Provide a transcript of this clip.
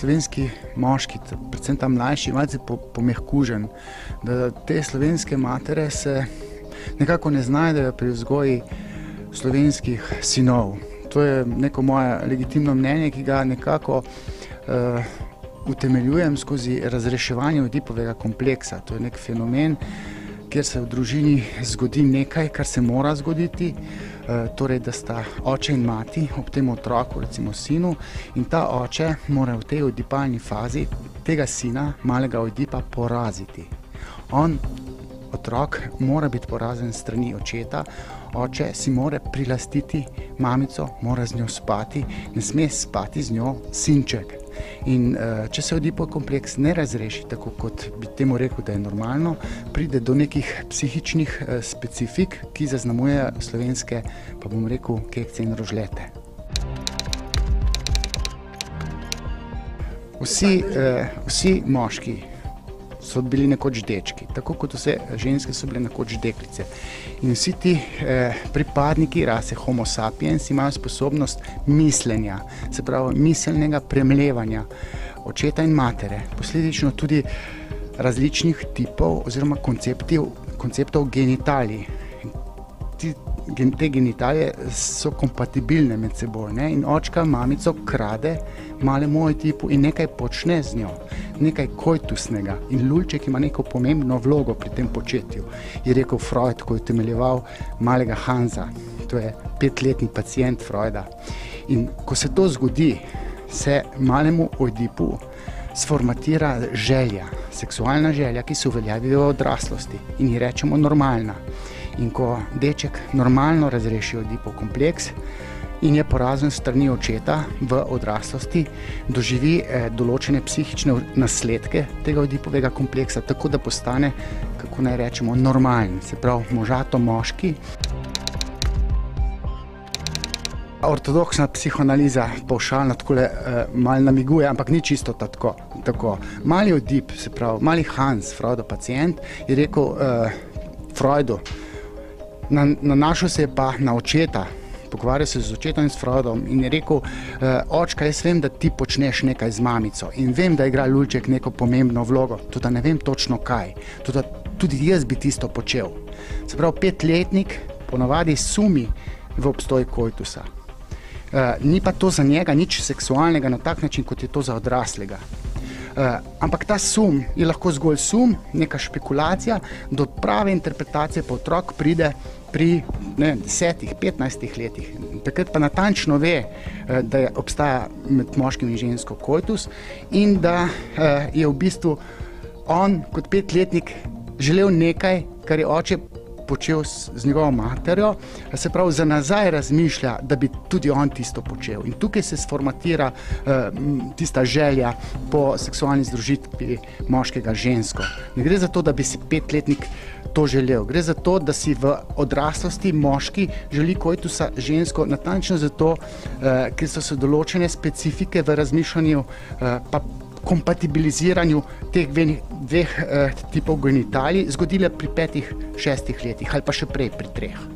slovenski moški, predvsem ta mlajši, malce pomehkužen, da te slovenske matere se nekako ne znajdejo pri vzgoji slovenskih sinov. To je neko moje legitimno mnenje, ki ga nekako utemeljujem skozi razreševanje Oedipovega kompleksa. To je nek fenomen, kjer se v družini zgodi nekaj, kar se mora zgoditi, torej da sta oče in mati ob tem otroku, recimo sinu, in ta oče mora v tej oedipalni fazi tega sina, malega Oedipa, poraziti. Otrok mora biti porazen s strani očeta, oče si mora prilastiti mamico, mora z njo spati, ne sme spati z njo sinček. In če se Oedipov kompleks ne razreši, tako kot bi temu rekel, da je normalno, pride do nekih psihičnih specifik, ki zaznamujejo slovenske, pa bom rekel, kekce in rožlete. Vsi moški so bili nekoč dečki, tako kot vse ženske so bile nekoč deklice. In vsi ti pripadniki rase Homo sapiens imajo sposobnost mislenja, se pravi miselnega premlevanja očeta in matere, posledično tudi različnih tipov oziroma konceptov genitalij. Te genitalije so kompatibilne med seboj, ne? In očka mamico krade malemu Oedipu in nekaj počne z njo, nekaj koitusnega. In lulček ima neko pomembno vlogo pri tem početju, je rekel Freud, ko je utemeljeval malega Hansa. To je 5-letni pacient Freuda. In ko se to zgodi, se malemu Oedipu sformatira želja, seksualna želja, ki se uveljavi v odraslosti in ji rečemo normalna. In ko deček normalno razreši Oedipov kompleks in je porazen s strani očeta v odraslosti, doživi določene psihične nasledke tega Oedipovega kompleksa, tako da postane, kako naj rečemo, normalen, se pravi možato moški. Ortodoksna psihoanaliza pavšalno takole malo namiguje, ampak ni čisto tako. Mali Oedip, se pravi mali Hans, Freudov pacient, je rekel Freudu, nanašal se je pa na očeta, pogovarjal se z očetom in s Freudom in je rekel, očka, jaz vem, da ti počneš nekaj z mamico in vem, da igra lulček neko pomembno vlogo, tudi ne vem točno kaj, tudi jaz bi tisto počel. Se pravi, 5-letnik ponavadi sumi v obstoj koitusa. Ni pa to za njega nič seksualnega na tak način, kot je to za odraslega. Ampak ta sum je lahko zgolj sum, neka špekulacija, do prave interpretacije pa otrok pride pri 10-15 letih. Takrat pa natančno ve, da obstaja med moškim in žensko koitus in da je v bistvu on kot 5-letnik želel nekaj, kar je oče počel z njegovo materjo, se pravi za nazaj razmišlja, da bi tudi on tisto počel. In tukaj se sformatira tista želja po seksualni združitvi moškega žensko. Ne gre za to, da bi si 5-letnik to želel. Gre za to, da si v odraslosti moški želi koitusa žensko natančno zato, ker so se določene specifike v razmišljanju pa kompatibiliziranju teh dveh tipov genitalij zgodile pri 5-6 letih ali pa še prej pri 3.